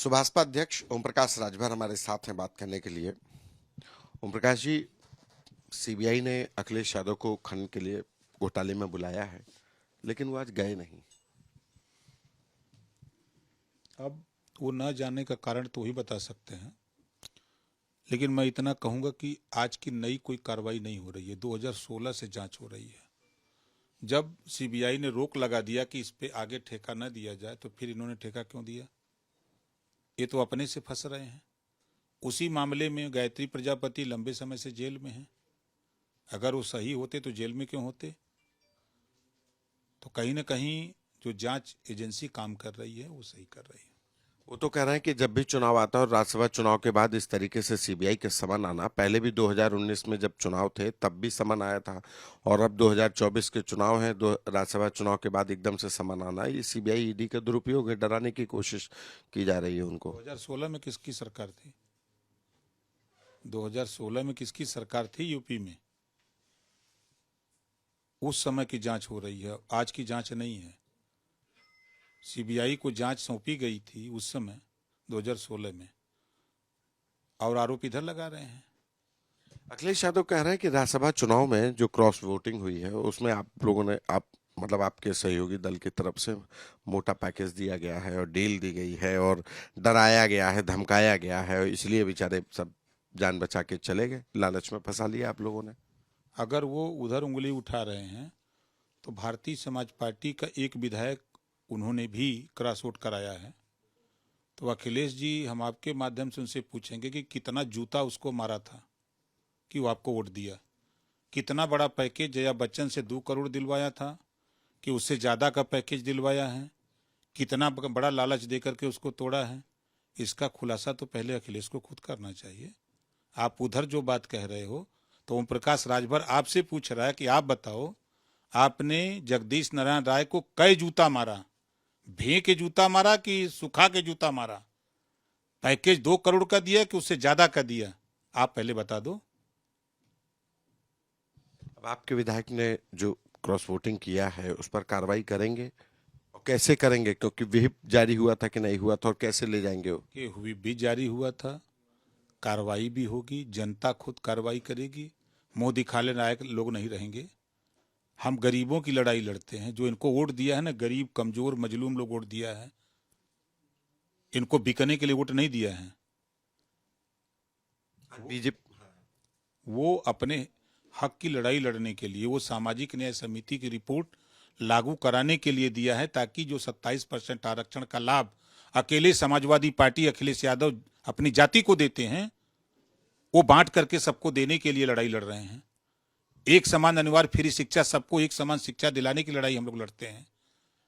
सुभाषपा अध्यक्ष ओम प्रकाश राजभर हमारे साथ हैं बात करने के लिए। ओम प्रकाश जी, सीबीआई ने अखिलेश यादव को खनन के लिए घोटाले में बुलाया है, लेकिन वो आज गए नहीं। अब वो न जाने का कारण तो ही बता सकते हैं, लेकिन मैं इतना कहूंगा कि आज की नई कोई कार्रवाई नहीं हो रही है। 2016 से जांच हो रही है। जब सीबीआई ने रोक लगा दिया कि इस पे आगे ठेका न दिया जाए, तो फिर इन्होंने ठेका क्यों दिया? ये तो अपने से फंस रहे हैं। उसी मामले में गायत्री प्रजापति लंबे समय से जेल में हैं। अगर वो सही होते तो जेल में क्यों होते? तो कहीं ना कहीं जो जांच एजेंसी काम कर रही है वो सही कर रही है। वो तो कह रहे हैं कि जब भी चुनाव आता है और राज्यसभा चुनाव के बाद इस तरीके से सीबीआई के समन आना, पहले भी 2019 में जब चुनाव थे तब भी समन आया था, और अब 2024 के चुनाव है, दो राज्यसभा चुनाव के बाद एकदम से समन आना, ये सीबीआई ईडी का दुरुपयोग है, डराने की कोशिश की जा रही है उनको। 2016 में किसकी सरकार थी? 2016 में किसकी सरकार थी यूपी में? उस समय की जांच हो रही है, आज की जांच नहीं है। सीबीआई को जांच सौंपी गई थी उस समय 2016 में, और आरोप इधर लगा रहे हैं। अखिलेश यादव कह रहे हैं कि राज्यसभा चुनाव में जो क्रॉस वोटिंग हुई है उसमें आप लोगों ने, आप मतलब आपके सहयोगी दल की तरफ से मोटा पैकेज दिया गया है और डील दी गई है और डराया गया है, धमकाया गया है, और इसलिए बेचारे सब जान बचा के चले गए, लालच में फंसा लिया आप लोगों ने। अगर वो उधर उंगली उठा रहे हैं तो भारतीय समाज पार्टी का एक विधायक उन्होंने भी क्रॉस वोट कराया है। तो अखिलेश जी, हम आपके माध्यम से उनसे पूछेंगे कि कितना जूता उसको मारा था कि वो आपको वोट दिया। कितना बड़ा पैकेज जया बच्चन से 2 करोड़ दिलवाया था कि उससे ज़्यादा का पैकेज दिलवाया है। कितना बड़ा लालच देकर के उसको तोड़ा है। इसका खुलासा तो पहले अखिलेश को खुद करना चाहिए। आप उधर जो बात कह रहे हो, तो ओम प्रकाश राजभर आपसे पूछ रहा है कि आप बताओ, आपने जगदीश नारायण राय को कई जूता मारा? भे के जूता मारा कि सुखा के जूता मारा? पैकेज 2 करोड़ का दिया कि उससे ज्यादा का दिया? आप पहले बता दो। अब आपके विधायक ने जो क्रॉस वोटिंग किया है उस पर कार्रवाई करेंगे, और कैसे करेंगे, क्योंकि व्हिप जारी हुआ था कि नहीं हुआ था, और कैसे ले जाएंगे वो? कि हुई भी जारी हुआ था, कार्रवाई भी होगी, जनता खुद कार्रवाई करेगी। मुंह दिखाने लायक लोग नहीं रहेंगे। हम गरीबों की लड़ाई लड़ते हैं। जो इनको वोट दिया है ना, गरीब कमजोर मजलूम लोग वोट दिया है। इनको बिकने के लिए वोट नहीं दिया है। बीजेपी वो अपने हक की लड़ाई लड़ने के लिए, वो सामाजिक न्याय समिति की रिपोर्ट लागू कराने के लिए दिया है, ताकि जो 27% आरक्षण का लाभ अकेले समाजवादी पार्टी अखिलेश यादव अपनी जाति को देते हैं, वो बांट करके सबको देने के लिए लड़ाई लड़ रहे हैं। एक समान अनिवार्य फ्री शिक्षा, सबको एक समान शिक्षा दिलाने की लड़ाई हम लोग लड़ते हैं।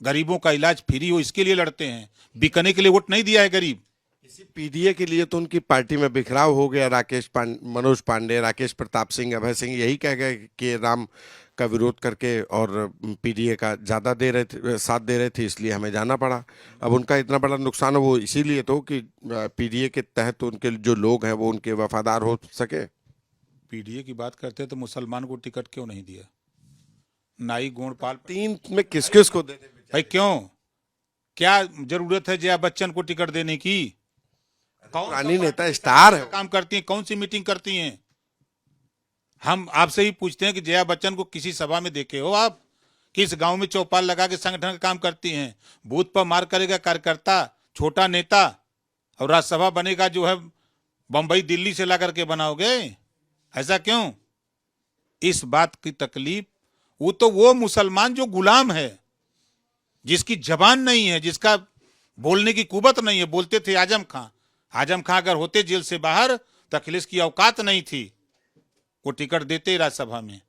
गरीबों का इलाज फ्री हो, इसके लिए लड़ते हैं। बिकने के लिए वोट नहीं दिया है गरीब। इसी पीडीए के लिए तो उनकी पार्टी में बिखराव हो गया। मनोज पांडे, राकेश प्रताप सिंह, अभय सिंह यही कह गए कि राम का विरोध करके और पीडीए का ज्यादा दे रहे थे, साथ दे रहे थे, इसलिए हमें जाना पड़ा। अब उनका इतना बड़ा नुकसान हो वो इसीलिए तो कि पीडीए के तहत उनके जो लोग हैं वो उनके वफादार हो सके। पीडीए की बात करते हैं तो मुसलमान को टिकट क्यों नहीं दिया? नाई गोंडपाल 3 में किस किस को देने? भाई क्यों? क्या जरूरत है जया बच्चन को टिकट देने की? पुरानी नेता स्टार है। काम करती हैं, कौन सी मीटिंग करती हैं? हम आपसे ही पूछते हैं कि जया बच्चन को किसी सभा में देखे हो आप? किस गांव में चौपाल लगा के संगठन का काम करती हैं? बूथ पर मार करेगा कार्यकर्ता, छोटा नेता, और राज्यसभा बनेगा जो है बंबई दिल्ली से ला करके बनाओगे? ऐसा क्यों? इस बात की तकलीफ, वो मुसलमान जो गुलाम है, जिसकी जबान नहीं है, जिसका बोलने की कुवत नहीं है। बोलते थे आजम खां। आजम खां अगर होते जेल से बाहर तो अखिलेश की औकात नहीं थी, वो टिकट देते राज्यसभा में।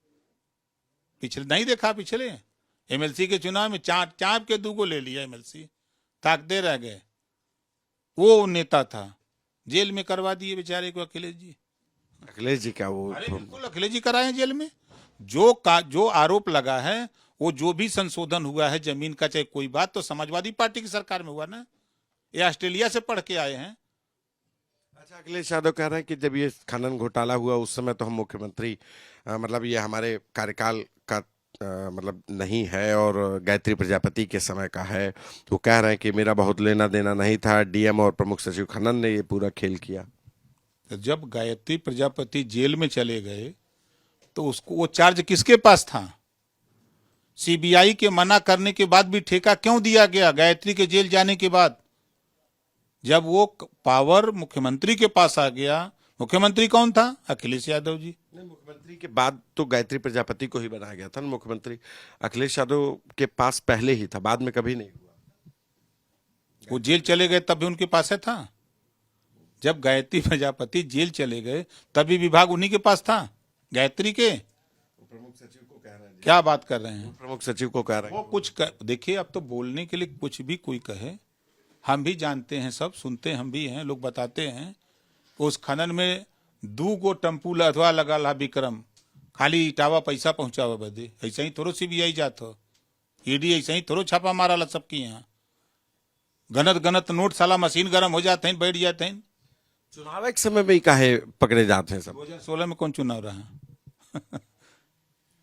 पिछले नहीं देखा, पिछले एमएलसी के चुनाव में चाप के 2 ले लिया एमएलसी, ताकते रह गए। वो नेता था, जेल में करवा दिए बेचारे को अखिलेश जी। अखिलेश जी क्या वो बिल्कुल अखिलेश जी कराए जेल में। जो आरोप लगा है, वो जो भी संशोधन हुआ है जमीन का, चाहे कोई बात, तो समाजवादी पार्टी की सरकार में हुआ ना। ये ऑस्ट्रेलिया से पढ़ के आए हैं। अच्छा, अखिलेश यादव कह रहे हैं कि जब ये खनन घोटाला हुआ उस समय तो हम मुख्यमंत्री मतलब ये हमारे कार्यकाल का मतलब नहीं है और गायत्री प्रजापति के समय का है। वो कह रहे हैं कि मेरा बहुत लेना देना नहीं था, डीएम और प्रमुख सचिव खनन ने ये पूरा खेल किया। तो जब गायत्री प्रजापति जेल में चले गए तो उसको वो चार्ज किसके पास था? सीबीआई के मना करने के बाद भी ठेका क्यों दिया गया गायत्री के जेल जाने के बाद? जब वो पावर मुख्यमंत्री के पास आ गया, मुख्यमंत्री कौन था? अखिलेश यादव जी। नहीं, मुख्यमंत्री के बाद तो गायत्री प्रजापति को ही बनाया गया था ना मुख्यमंत्री। अखिलेश यादव के पास पहले ही था, बाद में कभी नहीं हुआ। वो जेल चले गए तब भी उनके पास है था। जब गायत्री प्रजापति जेल चले गए तभी विभाग उन्हीं के पास था, गायत्री के। प्रमुख सचिव को कह रहे हैं। क्या बात कर रहे हैं? प्रमुख सचिव को कह रहे वो देखिए, अब तो बोलने के लिए कुछ भी कोई कहे, हम भी जानते हैं, सब सुनते हम भी हैं, लोग बताते हैं। उस खनन में 2 गो टम्पू लधवा लगा ला विक्रम, खाली इटावा पैसा पहुंचावा बदे। ऐसा ही थोड़ो सीबीआई जात हो, ईडी ऐसा ही थोड़ो छापा मारा ला सबकी यहाँ। गनत गनत नोट साला मशीन गर्म हो जाते हैं, बैठ जाते हैं। चुनाव के समय में ही काहे पकड़े जाते हैं सब? 2016 में कौन चुनाव रहा?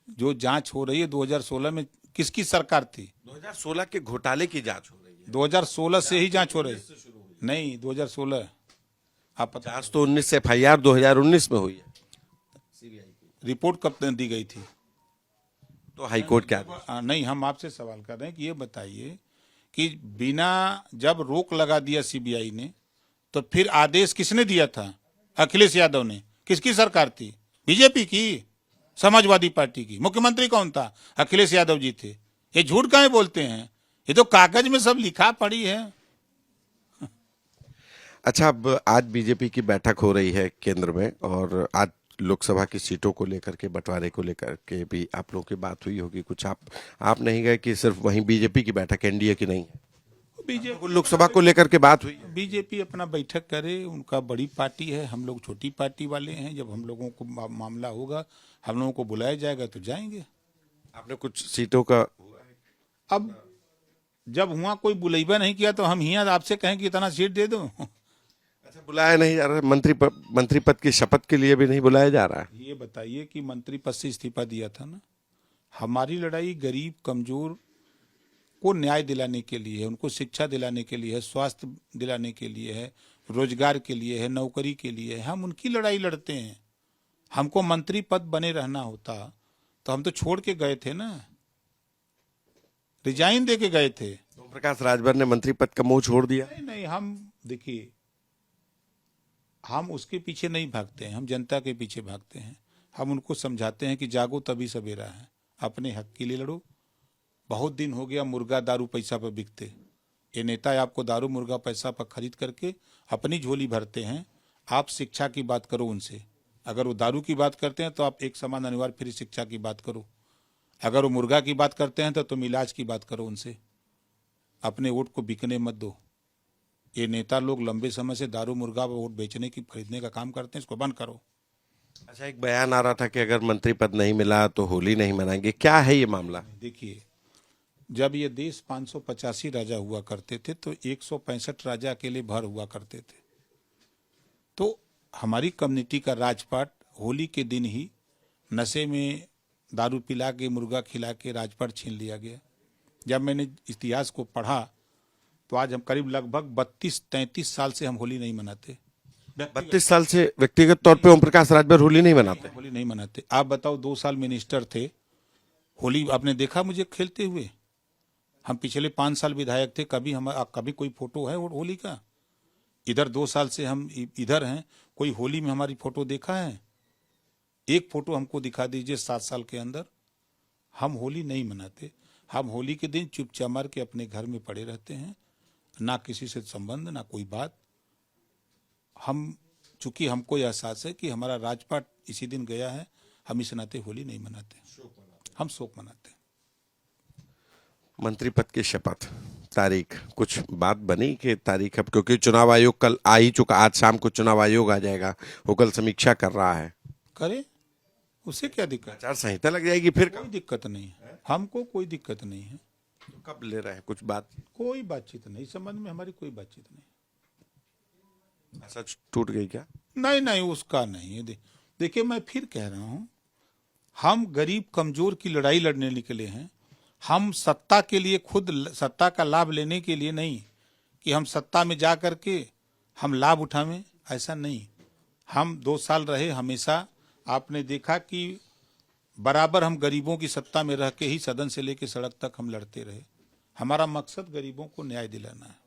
जो जांच हो रही है 2016 में किसकी सरकार थी? 2016 के घोटाले की जांच हो रही है। 2016 से ही जांच हो रही नहीं, 2016 आप पता जांच तो 19 से FIR 2019 में हुई है। रिपोर्ट कब दी गई थी? तो हाईकोर्ट क्या? नहीं, हम आपसे सवाल कर रहे हैं कि ये बताइए कि बिना जब रोक लगा दिया सीबीआई ने, तो फिर आदेश किसने दिया था? अखिलेश यादव ने। किसकी सरकार थी? बीजेपी की, समाजवादी पार्टी की। मुख्यमंत्री कौन था? अखिलेश यादव जी थे। ये झूठ काहे बोलते हैं? ये तो कागज में सब लिखा पड़ी है। अच्छा, अब आज बीजेपी की बैठक हो रही है केंद्र में, और आज लोकसभा की सीटों को लेकर के, बंटवारे को लेकर के भी आप लोगों की बात हुई होगी कुछ। आप नहीं गए कि सिर्फ वहीं बीजेपी की बैठक, एनडीए की नहीं है? बीजेपी लोकसभा को लेकर के बात हुई है। बीजेपी अपना बैठक करे, उनका बड़ी पार्टी है, हम लोग छोटी पार्टी वाले हैं। जब हम लोगों को मामला होगा, हम लोगों को बुलाया जाएगा तो जाएंगे। आपने कुछ सीटों का? अब जब हुआ, कोई बुलाइबा नहीं किया तो हम यहाँ आपसे कहें कि इतना सीट दे दो। अच्छा, बुलाया नहीं जा रहा? मंत्री पद की शपथ के लिए भी नहीं बुलाया जा रहा है? ये बताइए कि मंत्री पद से इस्तीफा दिया था ना। हमारी लड़ाई गरीब कमजोर को न्याय दिलाने के लिए है, उनको शिक्षा दिलाने के लिए है, स्वास्थ्य दिलाने के लिए है, रोजगार के लिए है, नौकरी के लिए है। हम उनकी लड़ाई लड़ते हैं। हमको मंत्री पद बने रहना होता तो हम तो छोड़ के गए थे ना, रिजाइन दे के गए थे। ओम प्रकाश राजभर ने मंत्री पद का मुंह छोड़ दिया। नहीं, हम देखिए, हम उसके पीछे नहीं भागते हैं, हम जनता के पीछे भागते हैं। हम उनको समझाते हैं कि जागो तभी सवेरा है, अपने हक के लिए लड़ो। बहुत दिन हो गया मुर्गा दारू पैसा पर बिकते। ये नेता आपको दारू मुर्गा पैसा पर खरीद करके अपनी झोली भरते हैं। आप शिक्षा की बात करो उनसे। अगर वो दारू की बात करते हैं तो आप एक समान अनिवार्य फ्री शिक्षा की बात करो। अगर वो मुर्गा की बात करते हैं तो तुम इलाज की बात करो उनसे। अपने वोट को बिकने मत दो। ये नेता लोग लंबे समय से दारू मुर्गा वोट बेचने की, खरीदने का काम करते हैं, इसको बंद करो। अच्छा, एक बयान आ रहा था कि अगर मंत्री पद नहीं मिला तो होली नहीं मनाएंगे। क्या है ये मामला? देखिए, जब ये देश 585 राजा हुआ करते थे तो 165 राजा अकेले भर हुआ करते थे। तो हमारी कम्युनिटी का राजपाट होली के दिन ही नशे में दारू पिला के, मुर्गा खिला के राजपाट छीन लिया गया। जब मैंने इतिहास को पढ़ा तो आज हम करीब लगभग 32-33 साल से हम होली नहीं मनाते। 32 साल से व्यक्तिगत तौर पे ओम प्रकाश राजभर होली नहीं मनाते? होली नहीं मनाते। आप बताओ, 2 साल मिनिस्टर थे, होली आपने देखा मुझे खेलते हुए? हम पिछले 5 साल विधायक थे, कभी कोई फोटो है होली का? इधर 2 साल से हम इधर हैं, कोई होली में हमारी फोटो देखा है? एक फोटो हमको दिखा दीजिए 7 साल के अंदर। हम होली नहीं मनाते। हम होली के दिन चुपचाप मार के अपने घर में पड़े रहते हैं, ना किसी से संबंध, ना कोई बात। हम, चूंकि हमको यह एहसास है कि हमारा राजपाट इसी दिन गया है, हम इस नाते होली नहीं मनाते, हम शोक मनाते हैं। मंत्री पद की शपथ तारीख कुछ बात बनी कि तारीख? अब क्योंकि चुनाव आयोग कल आ ही चुका, आज शाम को चुनाव आयोग आ जाएगा, वो कल समीक्षा कर रहा है। करे, उससे क्या दिक्कत? आचार संहिता लग जाएगी फिर? कोई दिक्कत नहीं है, हमको कोई दिक्कत नहीं है। तो कब ले रहे हैं कुछ बात? कोई बातचीत नहीं, संबंध में हमारी कोई बातचीत नहीं। सच टूट गई क्या? नहीं, उसका नहीं है। देखिए, मैं फिर कह रहा हूं, हम गरीब कमजोर की लड़ाई लड़ने निकले हैं। हम सत्ता के लिए, खुद सत्ता का लाभ लेने के लिए नहीं कि हम सत्ता में जा करके हम लाभ उठावें, ऐसा नहीं। हम 2 साल रहे, हमेशा आपने देखा कि बराबर हम गरीबों की सत्ता में रह के ही सदन से लेके सड़क तक हम लड़ते रहे। हमारा मकसद गरीबों को न्याय दिलाना है।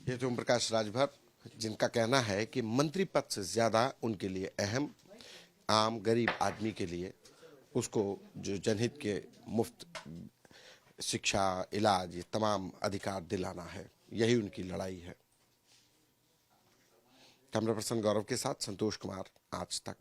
ये तो ओम प्रकाश राजभर, जिनका कहना है कि मंत्री पद से ज्यादा उनके लिए अहम आम गरीब आदमी के लिए उसको जो जनहित के मुफ्त शिक्षा, इलाज, ये तमाम अधिकार दिलाना है, यही उनकी लड़ाई है। कैमरा पर्सन गौरव के साथ संतोष कुमार, आज तक।